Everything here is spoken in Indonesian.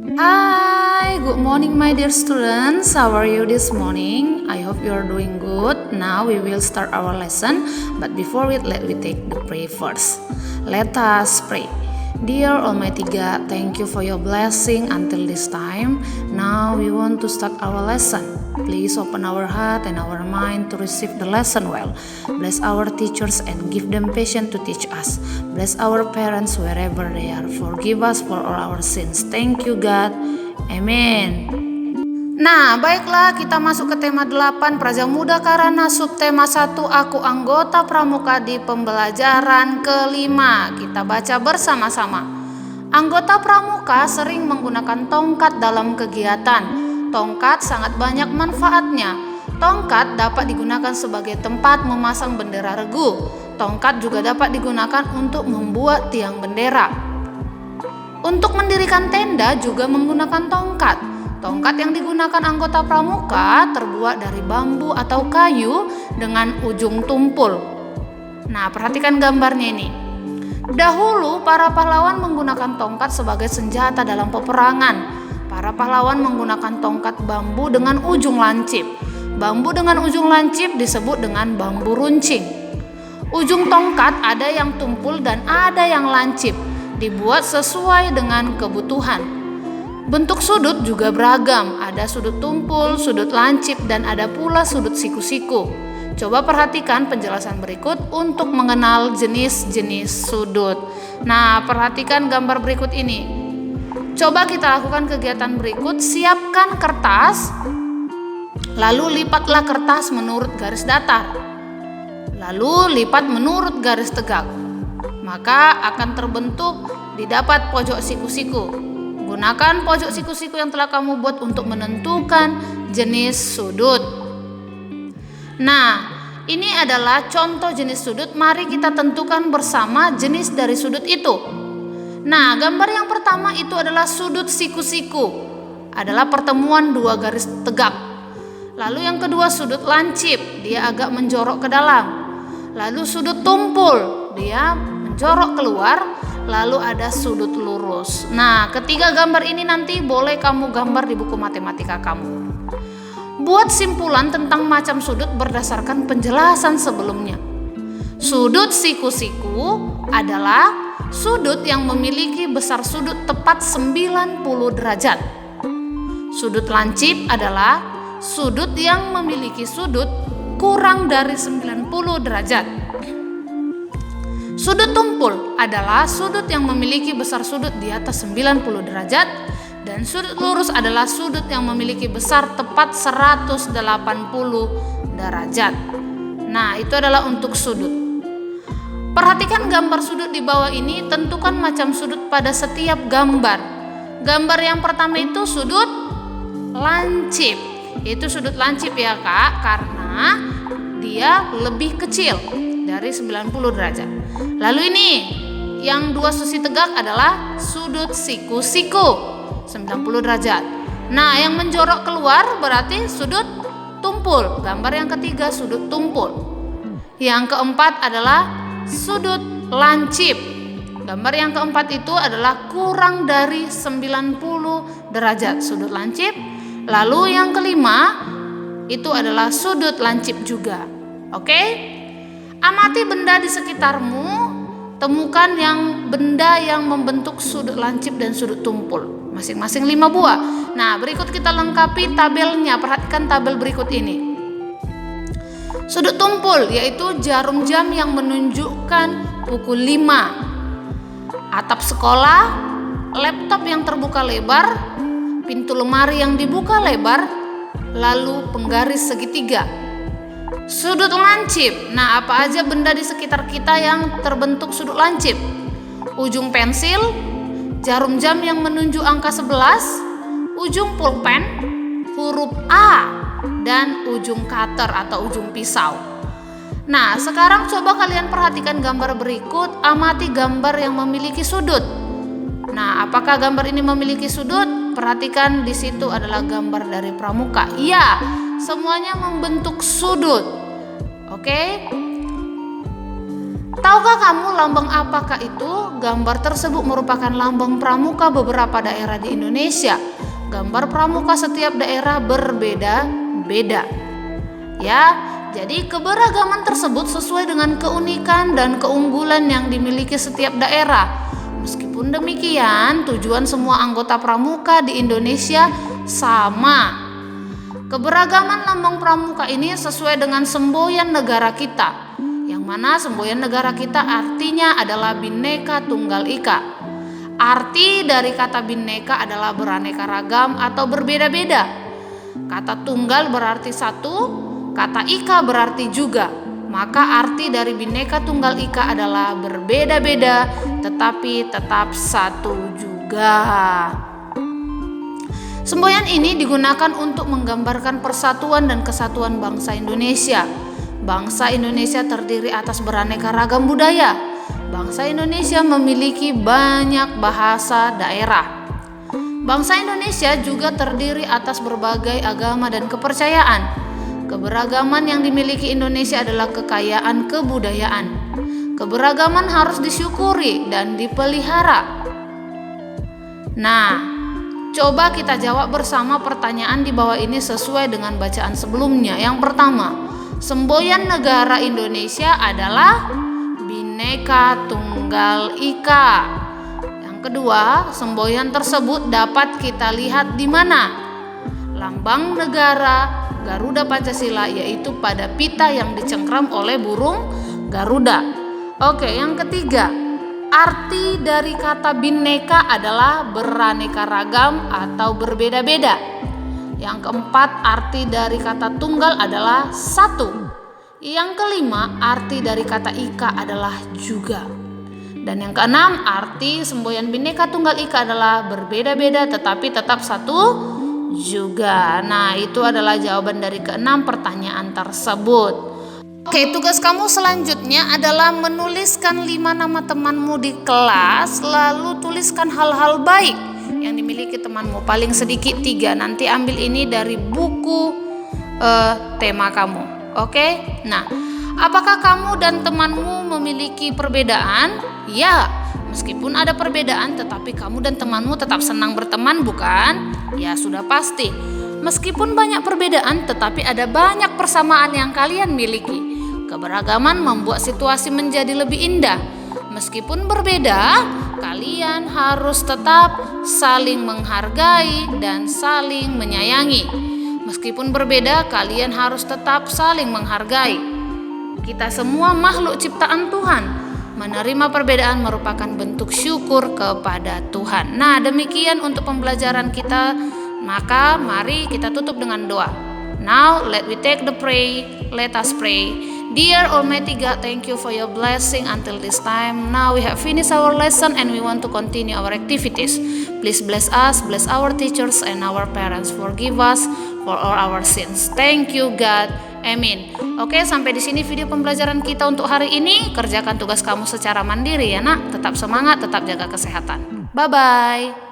Hi, good morning, my dear students. How are you this morning? I hope you are doing good. Now we will start our lesson, but before it, let we take the prayer first. Let us pray. Dear Almighty God, thank you for your blessing until this time. Now we want to start our lesson. Please open our heart and our mind to receive the lesson well. Bless our teachers and give them patience to teach us. Bless our parents wherever they are. Forgive us for all our sins. Thank you God. Amen. Nah, baiklah kita masuk ke tema 8 Praja Muda Karana subtema 1 Aku anggota pramuka di pembelajaran kelima. Kita baca bersama-sama. Anggota pramuka sering menggunakan tongkat dalam kegiatan. Tongkat sangat banyak manfaatnya. Tongkat dapat digunakan sebagai tempat memasang bendera regu. Tongkat juga dapat digunakan untuk membuat tiang bendera. Untuk mendirikan tenda juga menggunakan tongkat. Tongkat yang digunakan anggota pramuka terbuat dari bambu atau kayu dengan ujung tumpul. Nah, perhatikan gambarnya ini. Dahulu para pahlawan menggunakan tongkat sebagai senjata dalam peperangan. Para pahlawan menggunakan tongkat bambu dengan ujung lancip. Bambu dengan ujung lancip disebut dengan bambu runcing. Ujung tongkat ada yang tumpul dan ada yang lancip, dibuat sesuai dengan kebutuhan. Bentuk sudut juga beragam, ada sudut tumpul, sudut lancip, dan ada pula sudut siku-siku. Coba perhatikan penjelasan berikut untuk mengenal jenis-jenis sudut. Nah, perhatikan gambar berikut ini. Coba kita lakukan kegiatan berikut. Siapkan kertas, lalu lipatlah kertas menurut garis datar, lalu lipat menurut garis tegak. Maka akan terbentuk didapat pojok siku-siku. Gunakan pojok siku-siku yang telah kamu buat untuk menentukan jenis sudut. Nah, ini adalah contoh jenis sudut. Mari kita tentukan bersama jenis dari sudut itu. Nah, gambar yang pertama itu adalah sudut siku-siku. Adalah pertemuan dua garis tegak. Lalu yang kedua sudut lancip, dia agak menjorok ke dalam. Lalu sudut tumpul, dia menjorok keluar. Lalu ada sudut lurus. Nah, ketiga gambar ini nanti boleh kamu gambar di buku matematika kamu. Buat simpulan tentang macam sudut berdasarkan penjelasan sebelumnya. Sudut siku-siku adalah sudut yang memiliki besar sudut tepat 90 derajat. Sudut lancip adalah sudut yang memiliki sudut kurang dari 90 derajat. Sudut tumpul adalah sudut yang memiliki besar sudut di atas 90 derajat. Dan sudut lurus adalah sudut yang memiliki besar tepat 180 derajat. Nah, itu adalah untuk sudut. Perhatikan gambar sudut di bawah ini, tentukan macam sudut pada setiap gambar. Gambar yang pertama itu sudut lancip. Itu sudut lancip ya Kak, karena dia lebih kecil dari 90 derajat. Lalu ini, yang dua sisi tegak adalah sudut siku-siku, 90 derajat. Nah, yang menjorok keluar berarti sudut tumpul. Gambar yang ketiga sudut tumpul. Yang keempat adalah sudut lancip. Gambar yang keempat itu adalah kurang dari 90 derajat sudut lancip. Lalu yang kelima itu adalah sudut lancip juga. Oke? Amati benda di sekitarmu, temukan benda yang membentuk sudut lancip dan sudut tumpul. Masing-masing 5 buah. Nah, berikut kita lengkapi tabelnya. Perhatikan tabel berikut ini. Sudut tumpul yaitu jarum jam yang menunjukkan pukul 5. Atap sekolah, laptop yang terbuka lebar, pintu lemari yang dibuka lebar, lalu penggaris segitiga. Sudut lancip. Nah, apa aja benda di sekitar kita yang terbentuk sudut lancip? Ujung pensil, jarum jam yang menunjuk angka 11, ujung pulpen, huruf A, dan ujung cutter atau ujung pisau. Nah, sekarang coba kalian perhatikan gambar berikut, amati gambar yang memiliki sudut. Nah, apakah gambar ini memiliki sudut? Perhatikan di situ adalah gambar dari pramuka. Iya, semuanya membentuk sudut. Oke? Tahukah kamu lambang apakah itu? Gambar tersebut merupakan lambang pramuka beberapa daerah di Indonesia. Gambar pramuka setiap daerah berbeda-beda. Ya, jadi keberagaman tersebut sesuai dengan keunikan dan keunggulan yang dimiliki setiap daerah. Meskipun demikian, tujuan semua anggota pramuka di Indonesia sama. Keberagaman lambang pramuka ini sesuai dengan semboyan negara kita, yang mana semboyan negara kita artinya adalah Bhinneka Tunggal Ika. Arti dari kata Bhinneka adalah beraneka ragam atau berbeda-beda. Kata tunggal berarti satu, kata ika berarti juga. Maka arti dari Bhinneka Tunggal Ika adalah berbeda-beda tetapi tetap satu juga. Semboyan ini digunakan untuk menggambarkan persatuan dan kesatuan bangsa Indonesia. Bangsa Indonesia terdiri atas beraneka ragam budaya. Bangsa Indonesia memiliki banyak bahasa daerah. Bangsa Indonesia juga terdiri atas berbagai agama dan kepercayaan. Keberagaman yang dimiliki Indonesia adalah kekayaan kebudayaan. Keberagaman harus disyukuri dan dipelihara. Nah, coba kita jawab bersama pertanyaan di bawah ini sesuai dengan bacaan sebelumnya. Yang pertama, semboyan negara Indonesia adalah Bhinneka Tunggal Ika. Yang kedua, semboyan tersebut dapat kita lihat di mana? Lambang negara Garuda Pancasila, yaitu pada pita yang dicengkram oleh burung Garuda. Oke, yang ketiga, arti dari kata Bhinneka adalah beraneka ragam atau berbeda-beda. Yang keempat, arti dari kata tunggal adalah satu. Yang kelima, arti dari kata ika adalah juga. Dan yang keenam, arti semboyan Bhinneka Tunggal Ika adalah berbeda-beda tetapi tetap satu juga. Nah, itu adalah jawaban dari keenam pertanyaan tersebut. Oke, tugas kamu selanjutnya adalah menuliskan 5 nama temanmu di kelas, lalu tuliskan hal-hal baik yang dimiliki temanmu, paling sedikit 3. Nanti ambil ini dari buku tema kamu. Oke? Nah, apakah kamu dan temanmu memiliki perbedaan? Ya, meskipun ada perbedaan tetapi kamu dan temanmu tetap senang berteman, bukan? Ya, sudah pasti. Meskipun banyak perbedaan tetapi ada banyak persamaan yang kalian miliki. Keberagaman membuat situasi menjadi lebih indah. Meskipun berbeda, kalian harus tetap saling menghargai dan saling menyayangi. Meskipun berbeda, kalian harus tetap saling menghargai. Kita semua makhluk ciptaan Tuhan. Menerima perbedaan merupakan bentuk syukur kepada Tuhan. Nah, demikian untuk pembelajaran kita. Maka mari kita tutup dengan doa. Now let we take the pray. Let us pray. Dear Almighty God, thank you for your blessing until this time. Now we have finished our lesson and we want to continue our activities. Please bless us, bless our teachers and our parents. Forgive us for all our sins. Thank you God. Amin. Oke, sampai di sini video pembelajaran kita untuk hari ini. Kerjakan tugas kamu secara mandiri ya nak. Tetap semangat, tetap jaga kesehatan. Bye-bye.